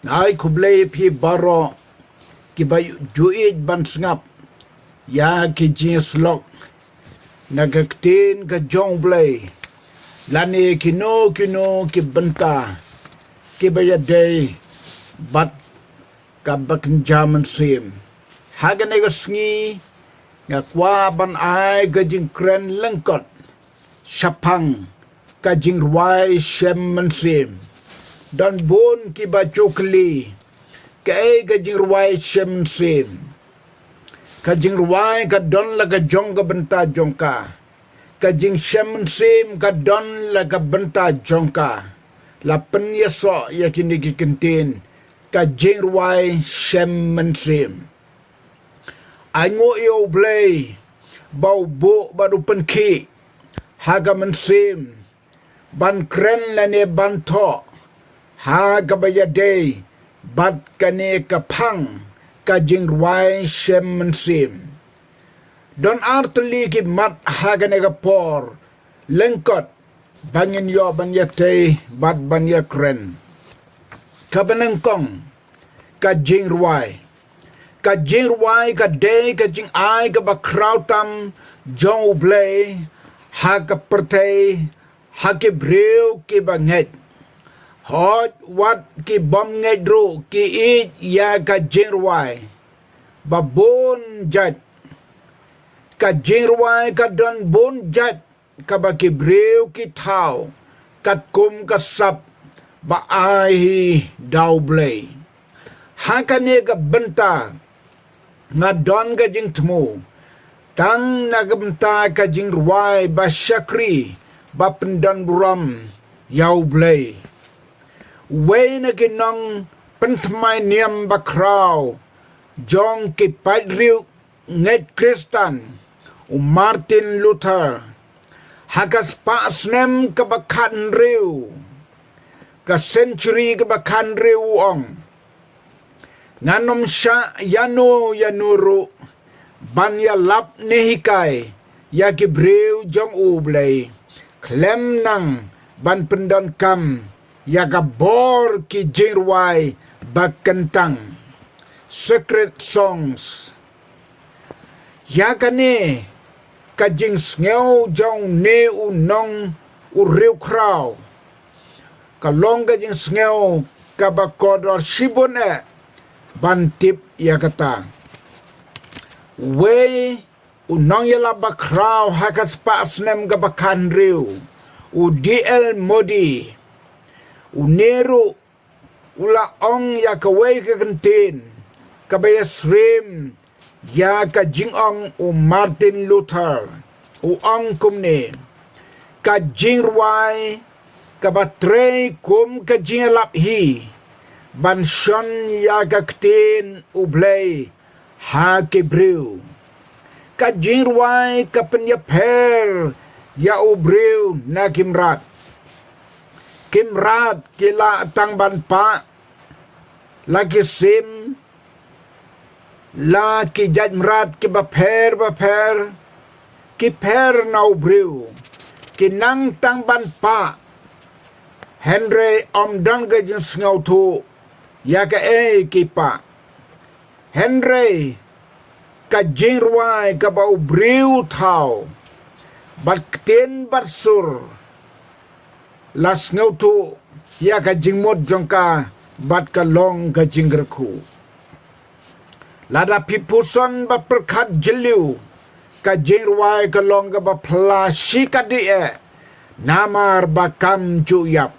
Ai kublai pi baro ki bayu juit ban sengap ya ki jing slok nagaktin ka jong blai lani kino ki benta ki bayadai bat ka bakin jaman sim hagan ega sngi ngakwa ban ai ka jing kren lengkot Shaphang ka jingrwai Shem mynsiem dan bon ki bacu keli ka jingrwai Shem mynsiem ka jingrwai ka don la ka jong ka benta jongka ka jing Shem mynsiem ka don la ka benta jongka la pen ya so ya kini ki kentin ka jingrwai Shem mynsiem ango yo blay bau bo badu pen ki haga mynsiem ban kren la ne ban tho haga bayadei bat kane kapang ka jingrwai Shem mynsiem don artli ki mat haga ne por lengkot bangin yo ban yatei bat ban ya kren ka benengkong ka jingrwai ka day ka jing ai ka ba krautam jong blay haga pertei haki breu ki banget hot wat ki bom ngedru ki it ya ka jingrwai babon jat ka jingrwai ka don bon jat ka ba ki breu ki thau kat kum ka sap ba ai dau blay hakane ka benta nga don ka jing tmu tang nagabenta ka jingrwai ba syakri ba pendan buram yau blay way na kinong pentmai niam ba kraw jong ki padriu nget Kristan u Martin Luther hakas pa snem ka bakan riu ka century ka bakan riu ong nganom sya yanuru ban ya lap nehikai ya ki breu jong u blay klem nang ban pendan kam ya ka bor ki jingrwai bakentang secret songs ya kane ka jing sngew jong ne u nong u riu kraw ka long ka jing sngew ka ba kodor shibon ban tip ya kata we unong yala ba kraw hakas pa snem ga bakan riu u DL Modi u Neru ula ong ya ka way ka kentin ka baya srim ya ka jing ong u Martin Luther u ong kumne ka jingrwai ka batrey kum ka jingalap hi ban shon ya ka ktin u blay ha ke breu ka jingrwai ka penyaper ya ubreu na kimrat kila tang ban pa lagi sim la ki jajmrat ki baper ki per na ubreu ki nang tang ban pa Henry om dang ga jing sngaw thu ya ka ki pa Henry ka jingrwai ka ba ubreu thau bat kten bat sur las ngau tu ya ka jingmot jongka bat ka long ka jingrku lada pipuson ba perkhat jiliu ka jingrwai ka long ka ba phla shikadi namar ba kam chu yap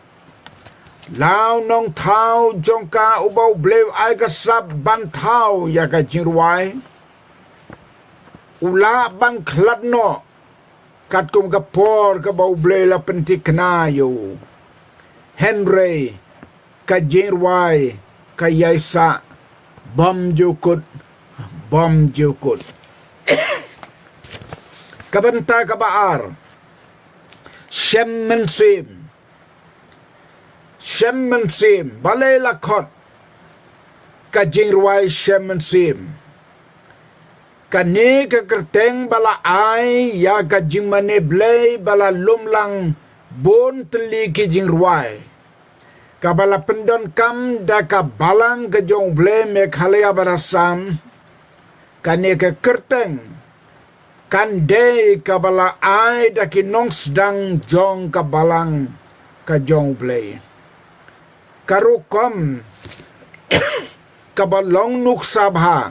lao nong thau jongka ubau blew ai ka sab ban thau ya ka jingrwai ula ban khlat no kat kum ka por ka bau ble la pentik na yo Henry ka jingrwai ka yaisa bom jukut ka benta ka baar Shem mynsiem balay lakot ka jingrwai Shem mynsiem kani ka kerteng bala ai ya ka jingmane blay bala lumlang bon teli ki jingrwai kabala pendon kam da ka balang ke jong ble me khalaya barasam kane ke kerteng kan de kabala ai da ki nong sedang jong ka balang ka jong ble karukom kabalong nuk sabha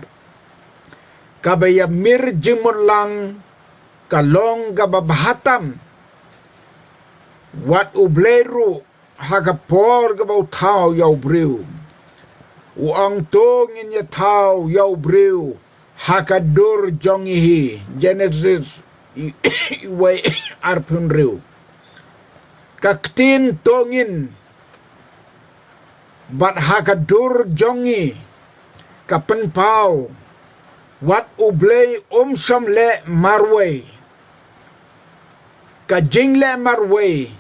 kabaya mir jimulang kalong gababahatam wat ubleru hagapor gabau tau yau briu uang tong in ya tau yau briu hakadur jongihi Genesis iwe arpun riu kaktin tongin bat hakadur jongi kapen pau wat ublei som le marway ka jing le marway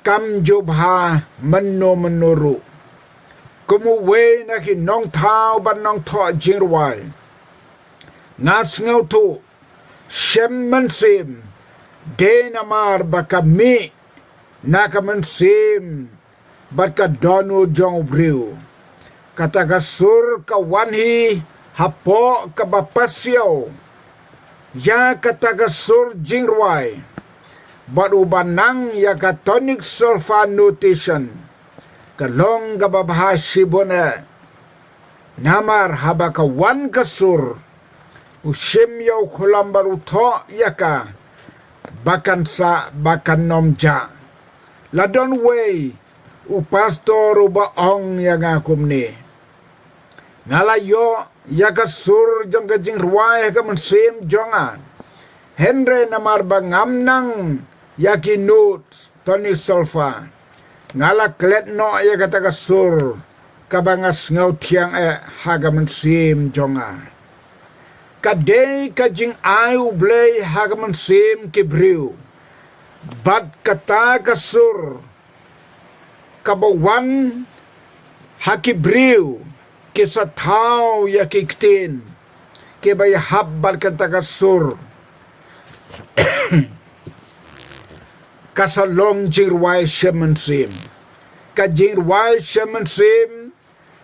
kam jubha menuru kumu we na ki nong thao ban nong tho jingrwai ngat ngau tu Shem mynsiem de namar bakami naka mynsiem batka donu jong briu kata gasur ka wanhi hapo ka bapasyo ya kata gasur jingrwai baru banang ya ka tonic sulfa nutrition kalong ka babahashibona namar habaka wan kasur usim yaw kulam baru tho ya ka bakan sa bakan nomja ladon way upastor uba ong ya ngakum ni ngalayo ya kasur jong ka jingrwai ka mynsiem jongan Henry namar bangamnang yakinut Tony Solfa ngala klet no ya kata kasur kabangas ngau tiang haga mynsiem jonga kadei kajing ayu blei haga mynsiem kibriu bat kata kasur kabawan hakibriu kisa tau ya kiktin kibay habbat kata kasur kasalong jingrwai Shem mynsiem ka jingrwai Shem mynsiem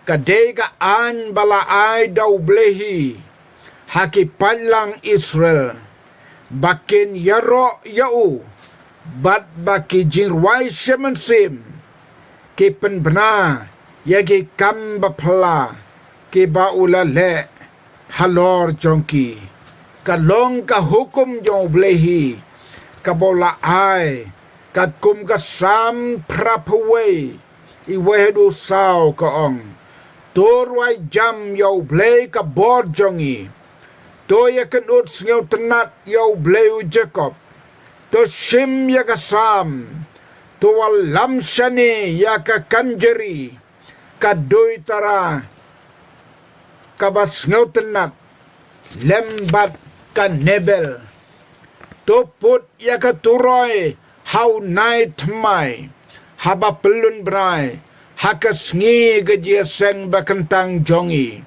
ka de ka an bala ai daw blehi haki palang Israel bakin yaro yau bat baki jingrwai Shem mynsiem ki penbena yagi kam bapla ki baula le halor jongki kalong ka hukum jong blehi kabola ai kat kum ka sam prapaway iwedu sao ka ong torwai jam yau blei ka bor jongi to ya kanut sngew tenat yau bleu Jacob to Shem ya ka sam to walam shani ya ka kanjeri ka doi tara ka bas sngew tenat lembat ka nebel to put ya ka turoy how night mai haba pelun brai haka sngi gejia seng bakentang jongi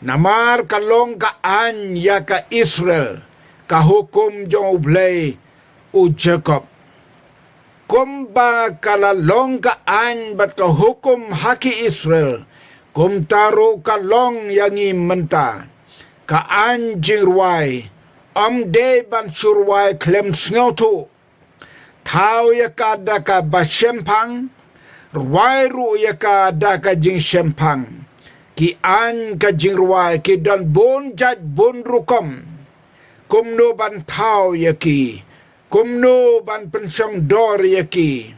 namar kalong ka an ya ka Israel ka hukum jong blei u Jacob kumba kala long ka an bat ka hukum haki Israel kum taru kalong yangi menta ka an jingrwai de ban surwai klem sngotu thao ya ka da ka ba Shaphang rwai ru ya ka da ka jing Shaphang ki an ka jingrwai ki dan bon jaj bon rukom kumno ban thao ya ki kumno ban pensong dor ya ki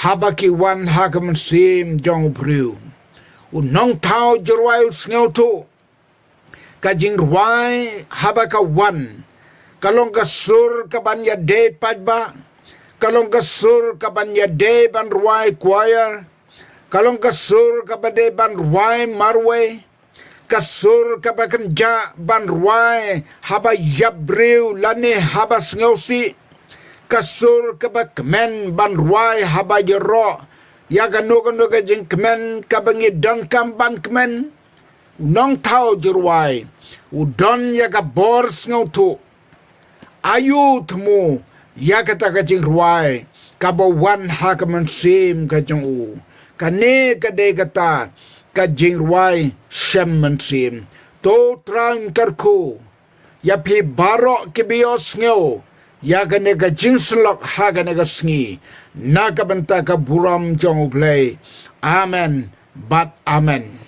habaki wan hakam sim jong briu unong thao jrwai sngotu ka jingrwai habaka wan kalong kasur kabanya de padba kalong kasur kabanya de ban ruai choir kalong kasur kabade ban ruai marwe kasur kabakan ja ban ruai haba yabriu lane haba sngosi kasur kabak men ban ruai haba yero ya gano ka jing kmen kabangi don kam ban kmen nong tau jirwai udon ya ka bor sngotu ayu tmu ya kata ka jingrwai ka bo wan ha ka mynsiem ka jong u kane kade kata ka jingrwai Shem mynsiem to trang karku ya phi baro ki bios ngeo ya gane ga jinslok ha gane ga sngi na ka banta ka buram jong play amen but amen